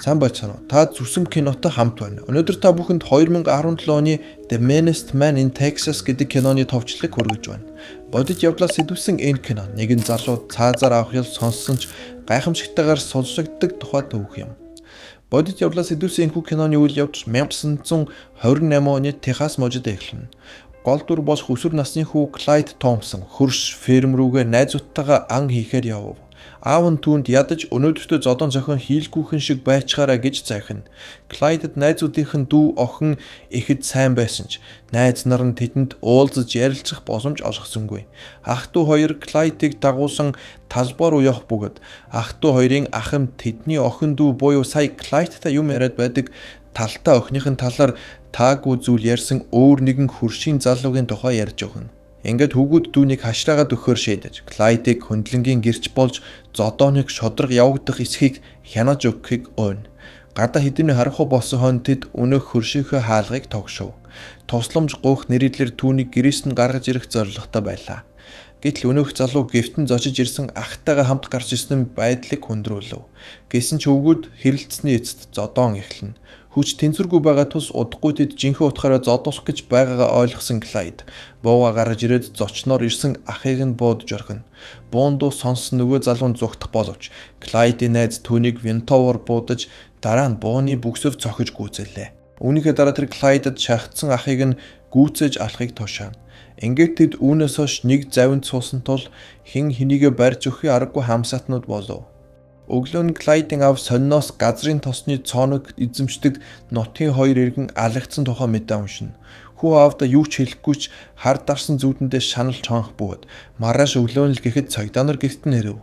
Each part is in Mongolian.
Сайн байцгаана уу? Та зүсэм кинотой хамт байна. Өнөөдөр та бүхэнд 2017 оны The Meanest Man in Texas гэдэг киноны товчлог хүргэж байна. Бодит явдлаас сэдвсэн энэ кино нэгэн залуу цаазаар авах ял сонссон ч гайхамшигтайгаар сонсогддог тухай түүх юм. Бодит явдлаас сэдвсэн энэхүү киноны үйл явдал 1928 оны Техас мужид эхэлнэ. Гол дүр болох өсвөр насны хүү Клайд Томпсон хөрш ферм рүүгээ найзуудтайгаа ан хийхээр явв. Аав нь түүнд ядаж өнөөдөртөө зодон зохион хийлгүүхэн шиг байцгаараа гэж захина. Клайдд найзуудынх нь дүү охин ихэд сайн байсан ч найз нар нь тэдэнд уулзаж ярилцах боломж олгосонгүй. Ах トゥ хоёр Клайдыг дагуулсан талбай руу явах бөгөөд ах トゥ хоёрын ахын тэдний охин дүү буюу сая Клайдтай юм яриад байдаг талтай охиныхын талаар таагүй зүйл ярьсан өөр нэгэн хөршийн залуугийн тухай ярьж өгнө. Ингээд хүүгүүд дүүнийг хашраагаад өгөхөр шийдэж Клайдыг хөндлөнгийн гэрч болж зодооныг шодрог явагдах эсхийг хянаж өгөхийг ойно. Гадаа хэдийн харахгүй болсон хойно тэд өнөөх хөршийнхөө хаалгыг тогшов. Тусламж гуйх нэрийдлэр түүнийг гэрээс нь гаргаж ирэх зорилготой байлаа. Гэтэл өнөөх залуу гевтэн зочиж ирсэн ахтайгаа хамт гарч ирсэн байдлыг хүндрүүлв. Гэсэн ч өвгүүд хэрэлцсэний эцэст зодоон эхэлнэ. Хүч тэнцвэргүй байгаа тус удахгүй тэд жинхэнэ утгаараа зодосох гэж байгаагаа ойлгосон Клайд бууга гаргаж ирээд зочноор ирсэн ахыг нь буудж орхино. Буунду сонсон нөгөө залуу нь зүгтах боловч Клайдын найз түүнийг винтовоор буудаж дараа нь бууны бүксөв цохиж гүйцэллээ. Үүнийхээ дараа тэр Клайдд шахагдсан ахыг нь гүйцээж алахыг тушаана. Ингээд тэд үүнээс хойш нэг завинд суусан тул хэн хэнийгээ барьж өгөхийг аргагүй хамсаатнууд болов. Өглөө нь Клайдын аав сонноос газрын тосны цооног эзэмшдэг нутгийн хоёр иргэн алагдсан тухай мэдээ уншина. Хүү аавда юу ч хэлэхгүй ч хар дарсан зүудэндээ шаналж хонх бөгөөд маргааш өглөө нь л гэхэд цагдаа нар гэрт нь ирэв.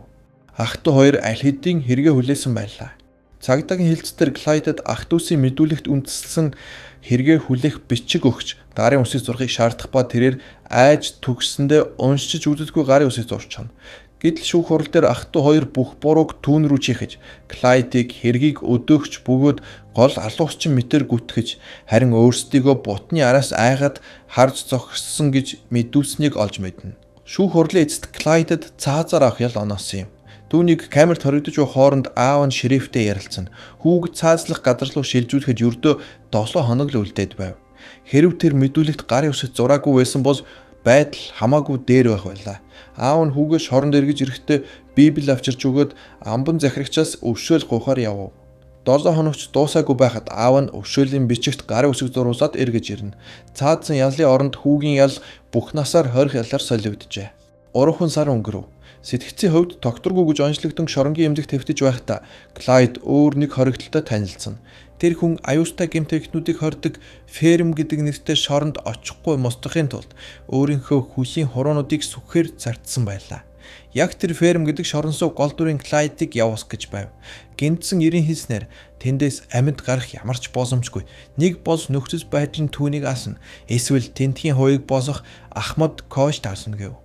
Ах トゥ хоёр аль хэдийн хэрэгэ хүлээсэн байлаа. Цагдаагийн хэлцээр Клайдд ах トゥ усийн мэдүүлэгт үндэслэн хэрэгэ хүлээх бичиг өгч гарын үсийг зурхыг шаардах ба тэрээр айж төгссөндөө уншиж үзэдгүй гарын үсийг зурчихна. Гэтэл шүүх хурал дээр ах トゥ хоёр бүх бурууг түүн рүү чихэж Клайдыг хэргийг өдөөгч бөгөөд гол алуусчин мэтэр гүтгэж харин өөрсдийгөө бутны араас айгаад харж зогссон гэж мэдүүлсэнийг олж мэднэ. Шүүх хурлын эцэст Клайдд цаазаар авах ял оноосон юм. Түүнийг камерт хоригдож буй хооронд аав нь шерифтэй ярилцсан. Хүүг цаазлах газар руу шилжүүлэхэд ердөө 7 хоног л үлдээд байв. Хэрв тэр мэдүүлэгт гарын үсэд зураагүй байсан бол байдал хамаагүй дээр байх байлаа. Аав нь хүүгээ шоронд эргэж ирэхдээ Библи авчирч өгөөд амбан захирагчаас өвшөөл гуйхаар явв. 7 хоногч дуусаагүй байхад аав нь өвшөөлийн бичигт гарын үсэг зурвасаад эргэж ирнэ. Цаадсан ялын оронд хүүгийн ял бүх насаар хорих ялаар солигджээ. 3 сар өнгөрөв. Сэтгцийн хувьд докторгүй гэж онцлогдсон шоронгийн эмзэг твтэж байхдаа Клайд өөр нэг хоригдолтой танилцсан. Тэр хүн аюустай гэмтэгтнүүдийг хордог ферм гэдэг нэртэй шоронд очихгүй мустахын тулд өөрийнхөө хүлийн хуруунуудыг сүхэхээр зартсан байлаа. Яг тэр ферм гэдэг шорон суу гол дүрийн Клайдыг явуус гэж байв. Гинтсэн эрийн хэлснээр тэндээс амьд гарах ямарч боломжгүй. Нэг бол нөхцөл байдал нь түүнийг асна. Эсвэл тентхийн хувийг босох Ахмад Кош тарсан гэв.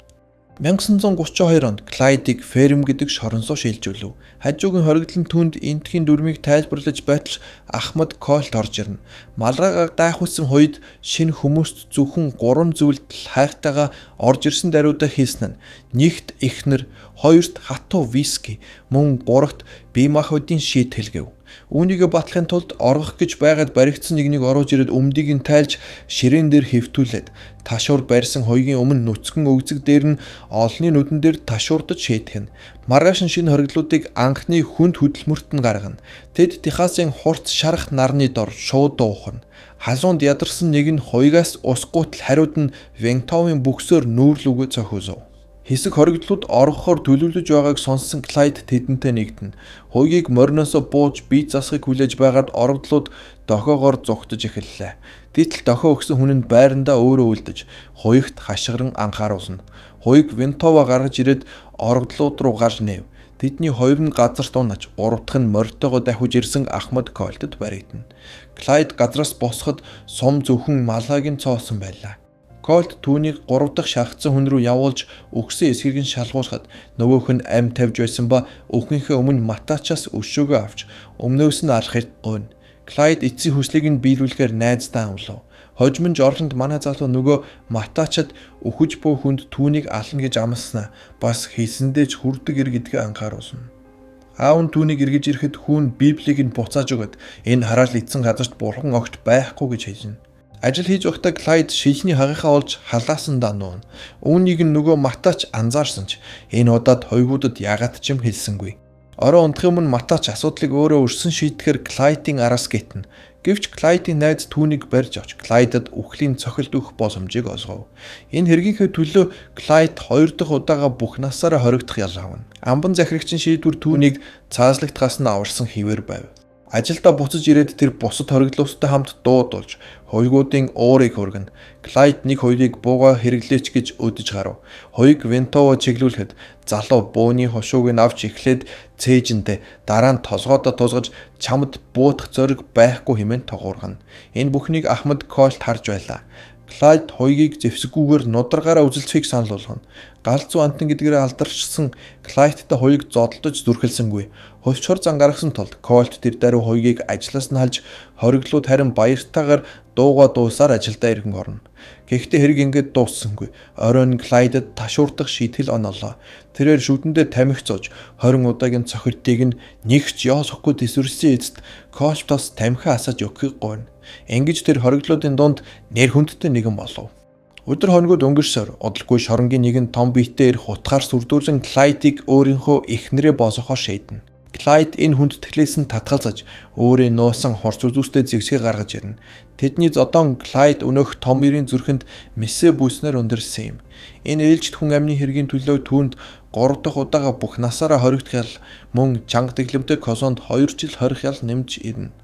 1932 онд Клайдыг ферм гэдэг шорон суу шилжүүлв. Хажуугийн хоригдлын түнд энтхийн дүрмийг тайлбарлаж байтал Ахмад Колт орж ирнэ. Малгайгаа гайхуулсан үед шинэ хүмүүст зөвхөн 3 зүйлд хайртайгаа орж ирсэн даруйдаа хийсэн нь нэгт ихнэр, хоёрт хатуу виски, мөн гуравт бие махбодын шийд хэлгэв. Үүнийгээ батлахын тулд оргох гэж байгаад баригдсан нэгнийг оруулж ирээд өмдийг нь тайлж ширээн дээр хэвтүүлээд ташуур барьсан хоёрын өмнө нүцгэн өгзөг дээр нь олонний нүдэн дээр ташуурдаж шийтгэн. Маргааш нь шинэ хоригдлуудыг анхны хүнд хөдөлмөрт нь гаргана. Тэд Техасын хурц шарах нарны дор шууд дуухна. Халуунд ядарсан нэг нь хоёгаас усгуутал хариуд нь винтовын бүксөөр нүүрлүгөө цохиусов. Хэсэг хоригдлууд оргохоор төлөвлөж байгааг сонссон Клайд тэдэнтэй нэгдэнэ. Хуйгийг мориноосоо бууж бие засахыг хүлээж байгаад орогдлууд дохоогоор зугтаж эхэллээ. Гэтэл дохоо өгсөн хүн нь байрандаа өөрөө үлдэж хуйгт хашгиран анхааруулна. Хуйг винтова гаргаж ирээд орогдлууд руу гарч нэв. Тэдний хоёр нь газарт унаж, гурав дахь нь морьтойгоо давхиж ирсэн Ахмад Колтод баригдана. Клайд газраас босоход сум зөвхөн малгайг нь цоосон байлаа. Колт түүнийг 3 дахь шахагдсан хүн рүү явуулж өгсөн эсхийг нь шалгуулхад нөгөөх нь ам тавьж байсан ба өхнийхээ өмнө матачаас өшөөгөө авч өмнөөс нь алахыг гойно. Клайд эцсийн хүслийг нь биелүүлэхээр найздаа амлав. Хожимж орлонд манай залуу нөгөө матачад өхөж буй хүнд түүнийг ална гэж амласнаа бас хийсэндээ ч хүрдэг ир гэдгээ анхааруулна. Аав нь түүнийг эргэж ирэхэд хүүн Библийг нь буцааж өгöd энэ хараал эцэн газарт бурхан огт байхгүй гэж хэлнэ. Ажил хийж байхдаа Клайд шилний хагийнхаа олж халаасан дануун. Үүнийг нөгөө Матач анзаарсан ч энэ удаад хойгуудад ягаад ч юм хэлсэнгүй. Орой унтахын өмнө Матач асуудлыг өөрөө өрсөн шийдэхээр Клайдын араас гитнэ. Гэвч Клайдын найз түүнийг барьж авч Клайдад үхлийн цохилт өгөх боломжийг олгов. Энэ хэргийнхээ төлөө Клайд 2 дахь удаага бүх насаараа хоригдох ял авна. Амбан захирагчийн шийдвэр түүнийг цааслагтгаас нь аварсан хിവэр байв. Ажилдаа буцаж ирээд тэр бусад хоригдлуустай хамт дуудулж хоёргуудын уурыг хөргөн. Клайд нэг хоёрыг бууга хэрэглээч гэж өдөж гарав. Хоёрыг Вентово чиглүүлэхэд залуу бууны хошууг нь авч эхлээд цээжиндээ дараа нь толгоодоо тусгаж чамд буутах зориг байхгүй хэмээн тогуургана. Энэ бүхнийг Ахмад Колт харж байлаа. Клайд хоёрыг зэвсэггүйгээр нударгаараа үзэлцөхийг санал болгоно. Галзуу антан гэдгээрээ алдаршсан Клайдтай хоёрыг зодолдож зүрхэлсэнгүй. Хөвчхөр зан гаргасан тулд Колт тэр даруй хоёрыг ажлаас нь халж хориглууд харин баяртайгаар дууга дуусаар ажилдаа иргэн орно. Гэхдээ хэрэг ингээд дууссангүй. Оройн Клайдад ташуурдах шийтгэл онолоо. Тэрээр шүдэндээ тамхи зоож 20 удаагийн цохиртыг нь нэгч яосохгүй дэсвэрсэн эцэст Колтоос тамхи асааж өгөхийг гуйна. Ингэж тэр хориглуудын дунд нэр хүндтэй нэгэн болов. Өдөр хоногуд өнгөрсөөр удалгүй шоронгийн нэгэн том биетээр ирэх утгаар сүрдүүлэн Клайдыг өөрийнхөө эхнэрээ босгохоор шийднэ. Клайд энэ хүндэтгэлээс нь татгалзаж өөрийн нуусан хурц үзүүстэй зэвсгээ гаргаж ирнэ. Тэдний зодон Клайд өнөөх том ирийн зүрхэнд мессэ бүснээр өндөрсөн юм. Энэ ээлжид хүн амны хэргийн төлөө түүнд 3 дахь удаага бүх насаараа хоригдох ял мөн чанга дэглэмтэй косонд 2 жил хорих ял нэмж ирнэ.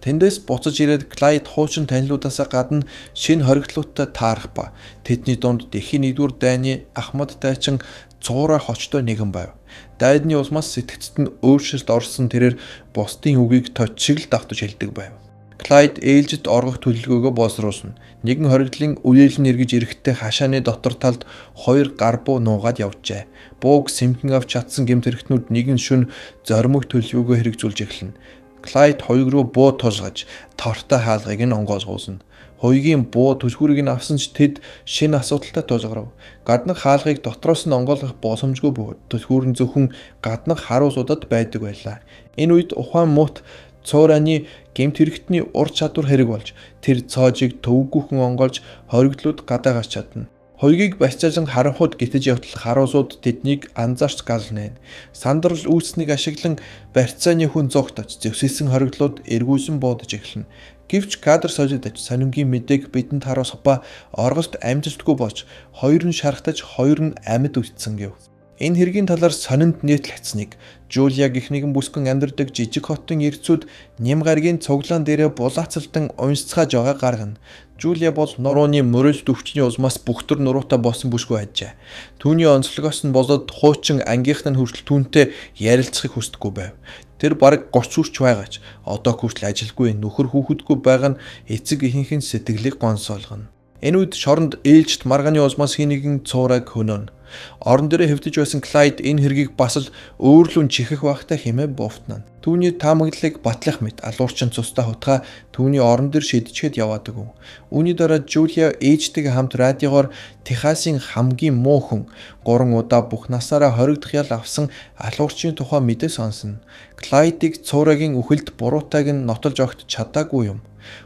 Тэндээс буцаж ирээд Клайд хуучин танилуудаасаа гадна шинэ хоригдлуудтай таарах ба тэдний дунд дэлхийн 1-р дайны Ахмад дайчин цуура хочтой нэгэн байв. Дайдны улмаас сэтгцэд нь өөрчлөлт орсон тэрээр бусдын үгийг точиг л давтаж хэлдэг байв. Клайд ээлжид оргох төлөвлөгөөгөө боловсруулсан. Нэгэн хоригдлын үеэл нь эргэж ирэхдээ хашааны дотор талд 2 гар буу нуугаад явжээ. Бууг сэмхэн авч чадсан гэмт хэрэгтнүүд нэгэн шөнө зоримог төлөвлөгөөгөө хэрэгжүүлж эхэлнэ. Клайд хоёрыг руу буу тусгаж тортой хаалгыг нь онгоосгуулна. Хоёргийн буу түлхүүрийг нь авсан ч тэд шинэ асуудалтай тулгарв. Гаднах хаалгыг дотроос нь онгоолгох боломжгүй бөгөөд түлхүүр нь зөвхөн гаднах харуусуудад байдаг байлаа. Энэ үед ухаан мут цуураны гэмт хэрэгтний ур чадвар хэрэг болж тэр цоожийг төвөггүйхэн онгоолж хоригдлууд гадаа гарч чадна. Хоёрыг басчаажин харанхууд гитэж явтал харуусууд тэднийг анзаарч галнэ. Сандрал үүснийг ашиглан барьцааны хүн зогтож зэвсэлсэн хоригдлууд эргүүлсэн буудаж эхэлнэ. Гэвч кадр сольидаж сонингийн мэдээг бидэнд харуулах ба орголт амжилтгүй болж хоёр нь шархтаж хоёр нь амьд үлдсэн гэв. Энэ хэргийн талаар сонинд нийтлэгцнийг Жулия гэх нэгэн бүсгэн амьдардаг жижиг хотын эрдсүүд нэм гаргийн цуглаан дээрээ булаацалдан уншицгааж байгаа гаргана. Жулия бол нурууны мөрөл төвчний узмаас бүхтэр нуруутай болсон бүсгүй ажээ. Түүний онцлогоос нь болоод хуучин ангийнхан нь хүртэл түүнтэй ярилцахыг хүсдэггүй байв. Тэр бараг 30 хүрч байгаач одоо хүртэл ажилгүй нөхөр хүүхэдгүй байгаа нь эцэг ихэнх нь сэтгэлийг гонсоолгоно. Энэ үед шоронд ээлжид маргааны узмаас хийнэгэн цуурайг хөнөөнө. Орон дээрээ хэвтэж байсан Клайд энэ хэргийг бас л өөрлөн чихэх багтаа хэмээн буфтнана. Түүний таамаглалыг батлах мэт алуурчин цустай хутгаа түүний орон дээр шидчихэд яваадаг юм. Үүний дараа Жулия ээжтэйгээ хамт радиогоор Техасын хамгийн муу хүн 3 удаа бүх насаараа хоригдох ял авсан алуурчин тухай мэдээ сонсно. Клайдыг цуурайгийн үхэлд буруутайг нь нотолж огт чадаагүй юм.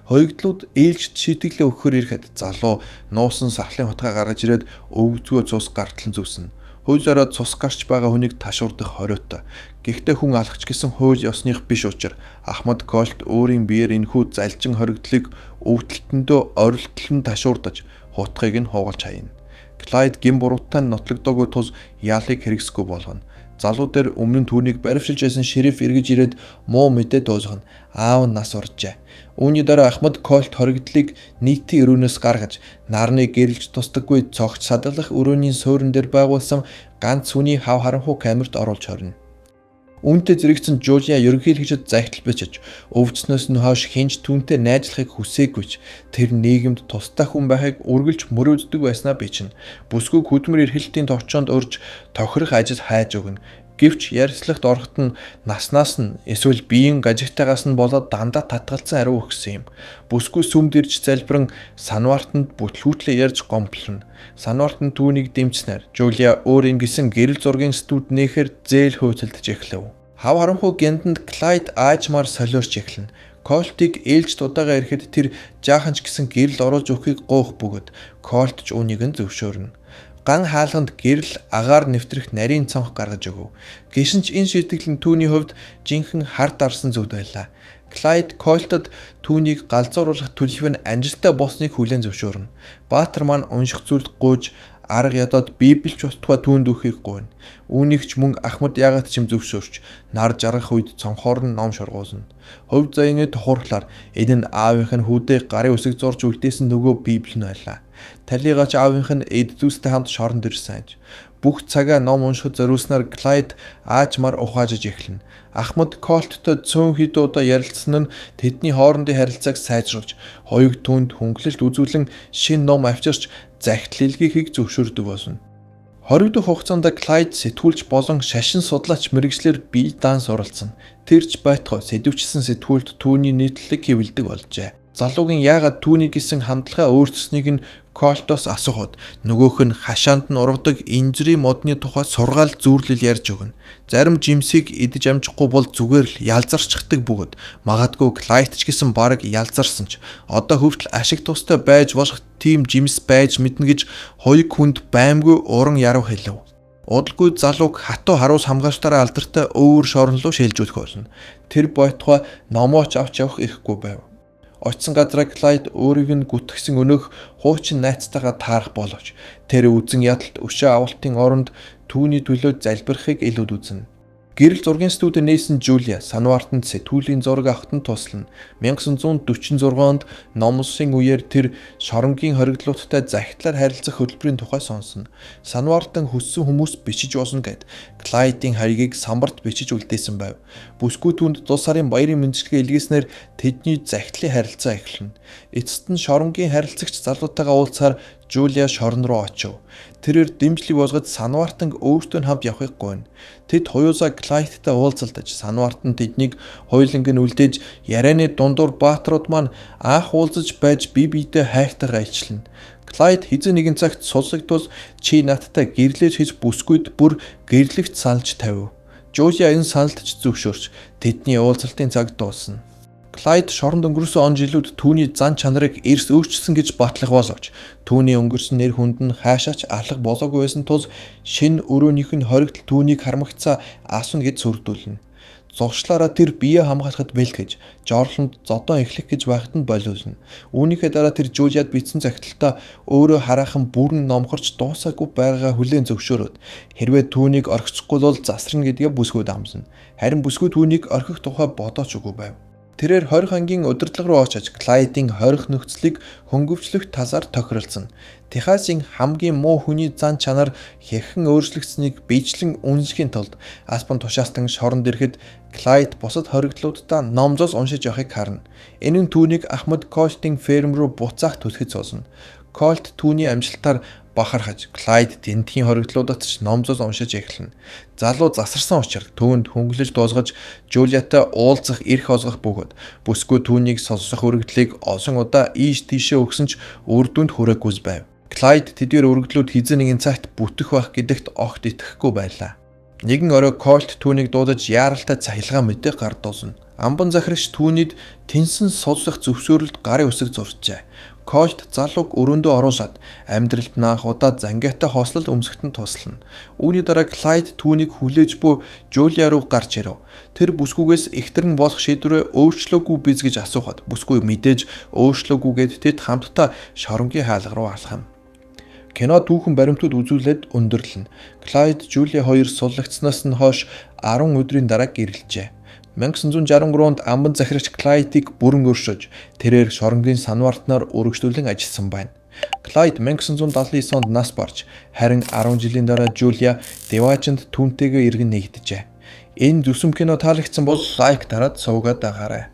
Хоёрдлууд ээлжид шийтгэлээ өгөхөр ирэхэд залуу нуусан сахлын хутгаа гаргаж ирээд өвгцгөө цус гартлан зүснэ. Хуулиараа цус гарч байгаа хүнийг ташуурдах хориотой. Гэхдээ хүн алхач гэсэн хууль ёсных биш учраас Ахмад Колт өөрийн биеэр энэхүү залжин хоригдлыг өвдөлтөндөө орилтлон ташуурдаж хутгийг нь хуугалж хаяна. Клайд гин бурууттай нотлогдоогүй тус яалыг хэрэгсэхгүй болгоно. Залуу дээр өмнө нь түүнийг баривчилж байсан шериф эргэж ирээд муу мэдээ дуусгана. Аав нь нас оржээ. Үүний дараа Ахмад Колт хоригдлыг нийтийн өрөөнөөс гаргаж нарны гэрэлж тусдаггүй цогц садлах өрөөний суурин дээр байгуулсан ганц хүний хав харанхуй камерт оруулж хорно. Үүнтэй зэрэгцэн Жулия ерөнхийлөгчөд загтал бичиж өвдснөөс нь хойш хинж түүнтэй найзлахыг хүсээгүй ч тэр нийгэмд тустай хүн байхыг үргэлж мөрөөддөг байснаа бичнэ. Бүсгүй хөдөлмөр эрхлэлтийн товчоонд урьж тохирох ажил хайж өгнө. Гэвч ярьцлагт ороход нь наснаас нь эсвэл биеийн гажигтайгаас нь болоод дандаа татгалцсан хариу өгсөн юм. Бүсгүй сүмд ирж залбиран Санвартанд бүтлгүүтлээ ярьж гомдлоно. Санварт нь түүнийг дэмжснээр Жулия өөр ингэсэн гэрэл зургийн студ нээхээр зээл хөөцөлдөж эхлэв. Хав харанхуй гянданд Клайд аажмаар солиорч эхлэнэ. Колтыг ээлж дудаагаа ирэхэд тэр жаахан ч гэсэн гэрэл оруулж өгөхийг гуйх бөгөөд Колт ч үүнийг нь зөвшөөрнө. Ган хаалганд гэрэл агаар нэвтрэх нарийн цонх гаргаж өгөв. Гэшин ч энэ шийтгэл нь түүний хувьд жинхэнэ хар дарсан зүйл байлаа. Клайд Колтод түүнийг галзууруулах төлөв нь амжилттай болсныг хүлээн зөвшөөрнө. Баатар маань унших зүйлд гуйж арга ядаад Библич устгаа түүнд өгөхийг гуйна. Үүнийг ч мөн Ахмад яагаад ч юм зөвшөөрч нар жаргах үед цонхоор нь ном шургуулна. Хувь заяаны тухурлаар энэ нь аавынх нь хүүдээ гарын үсэг зурж үлдээсэн нөгөө Библи нь байлаа. Талигач аавынх нь эд зүйстэй хамт шоронд ирсэн аж. Бүх цагаа ном уншихад зориулснаар Клайд аажмаар ухаажж эхлэнэ. Ахмад Колттой цөөн хэд удаа ярилцсан нь тэдний хоорондын харилцааг сайжруулж, хоёуг түнд хөнгөлөлт үзүүлэн шинэ ном авчирч захидал илгээхийг зөвшөөрдөг болсон. 20 дахь хугацаанд Клайд сэтгүүлч болон шашин судлаач мэргэжлэр бие даан суралцсан. Тэрч байтугай сэдвчилсэн сэтгүүлд түүний нийтлэг хэвлэдэг болжээ. Залуугийн яагаад түүний гэсэн хандлагаа өөрчилснийг нь Колтоос асуухад нөгөөх нь хашаанд нь ургадаг инжирийн модны тухай сургаал зүүрлэл ярьж өгнө. Зарим жимсийг идэж амжихгүй бол зүгээр л ялзарчдаг бөгөөд магадгүй Клайд ч гэсэн бараг ялзарсан ч одоо хөвтөл ашиг тустай байж болох тийм жимс байж мэднэ гэж хоёуг хүнд баймгүй уран яруу хэлв. Удалгүй залууг хатуу харуус хамгаалалтаараа алдартай өвөр шорон руу шилжүүлэх болно. Тэр бойтгоо номооч авч явах ирэхгүй байв. Очсон газраа Клайд өөрийг нь гүтгсэн өнөөх хуучин найзтайгаа таарах боловч тэр үзэн ядалт өшөө авалтын оронд түүний төлөө залбирахыг илүүд үзнэ. Гэрэл зургийн студид нээсэн Жулия Санвартанд сэтгүүлийн зураг авахт нь туслана. 1946 онд ном улсын үеэр тэр шоронгийн хоригдлуудтай захидлаар харилцах хөтөлбөрийн тухай сонсно. Санвартан хүссэн хүмүүс бичиж болно гэд Клайдын хаягийг самбарт бичиж үлдээсэн байв. Бүсгүй түнд тус сарын баярын мэндчилгээ илгээснээр тэдний захидлын харилцаа эхэлнэ. Эцэст нь шоронгийн харилцагч залуутайгаа уулзахаар Жулия шорон руу очив. Тэрээр дэмжлэг босгож Санвартанг өөртөө хамт явахыг гуйна. Тэд хоёулаа Клайдтай уулзалтаж Санвартан тэднийг хоёуланг нь үлдээж ярианы дундуур баатрууд маань анх уулзаж байж бие биедээ хайртайгаа айлчлана. Клайд хэзээ нэгэн цагт сулсагдвал чи надтай гэрлэж хийж бүсгүйд бүр гэрлэгт саналж тавив. Жулия энэ саналтч зөвшөөрч тэдний уулзалтын цаг дуусна. Клайд шоронд өнгөрсөн он жилүүд түүний зан чанарыг эрс өөрчилсөн гэж батлах боловч түүний өнгөрсөн нэр хүнд нь хаашаач алга болоогүй байсан тул шинэ өрөөнийх нь хоригдл түүнийг хармагцаа асна гэж сүрдүүлнэ. Зуршлаараа тэр бие хамгаалахад бэлтгэж, жоорлонд зодон эхлэх гэж байхад нь болиулна. Үүнийхээ дараа тэр Жулиад бичсэн захидалтаа өөрөө хараахан бүрэн номхорч дуусаагүй байгаагаа хүлээн зөвшөөрөөд хэрвээ түүнийг орхичихгүй бол засарна гэдгээ бүсгүйд амсна. Харин бүсгүй түүнийг орхих тухай бодооч үгүй байв. Тэрээр 20 хоногийн удирдлага руу очиж Клайдын хорих нөхцөлийг хөнгөвчлөх талаар тохиролцсон. Техасын хамгийн муу хүний зан чанар хэрхэн өөрчлөгдсөнийг биечлэн үнэлэхийн тулд Аспен тушаастан шоронд ирэхэд Клайд бусад хоригдлуудаа номзоос уншиж явахыг харна. Энэ нь түүнийг Ахмад Колтын ферм руу буцаах түлхэж суулна. Колт түүний амжилтаар бахархаж Клайд тентхийн хоригдлуудад ч номзоос уншиж эхэлнэ. Залуу засарсан учраас түүнд хөнгөлөж дуусгаж Жулиатай уулзах эрх олгох бөгөөд бүсгүй түүнийг сонсох өргөдлийг олон удаа ийш тийшээ өгсөн ч үр дүнд хүрээгүй байв. Клайд тэдгээр өргөдлүүд хэзээ нэгэн цагт бүтэх байх гэдэгт огт итгэхгүй байлаа. Нэгэн орой Колт түүнийг дуудаж яаралтай цахилгаан мэдээ гардуулна. Амбан захирагч түүнийд тэнсэн сулсах зөвшөөрөлд гарын үсэг зурчээ. Колт залууг өрөөндөө оруулаад амьдралд наах удаа зангиатай хослол өмсгөхтэн туслана. Үүний дараа Клайд түүнийг хүлээж буй Жулия руу гарч ирэв. Тэр бүсгүйгээс ихтэрэн болох шийдвэрээ өөрчлөөгүй биз гэж асуухад бүсгүй мэдээж өөрчлөөгүйгээд тэд хамтдаа шоронгийн хаалга руу алхам. Кино түүхэн баримтууд үзүүлээд өндөрлөнө. Клайд Жулия хоёр суллагдсанаас нь хойш 10 өдрийн дараа гэрэлжээ. 1963 онд амбан захирагч Клайдыг бүрэн өршөж, тэрээр шоронгийн Санвартнаар өргөжлүүлэн ажилласан байна. Клайд 1979 онд нас барж, харин 10 жилийн дараа Жулия Деважинд түүнтэйгээ иргэн нэгдэжээ. Энэ зүсэм кино таалагдсан бол лайк дараад суугаад байгаарай.